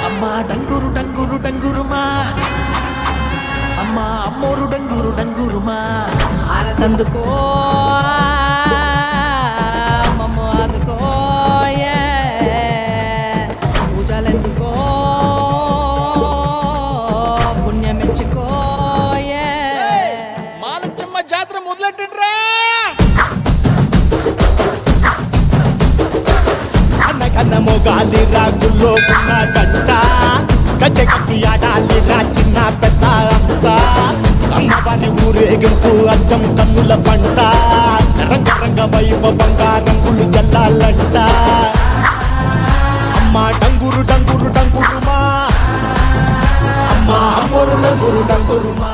అమ్మా డంగురు డంగురు డంగురుమా అమ్మా అమ్మోరు డంగురు డంగురుమా ఆరతందుకో అమ్మమ్మో అందుకో పూజలెందుకో పుణ్యమెచ్చుకో మాలచ్చమ్మ జాతర మొదలెట్టండ్రా కన్నమో గాలి రాగుల్లో ఉన్నదంట గజగట్టి ఆడాలిరా చిన్న పెద్ద అంతా అమ్మవారి ఊరేగింపు అచ్చం కన్నుల పంట రంగరంగ వైభవంగా రంగులు జల్లాలంట అమ్మ డంగురు డంగురు డంగురుమా అమ్మ అమ్మోరు డంగురు డంగురుమా.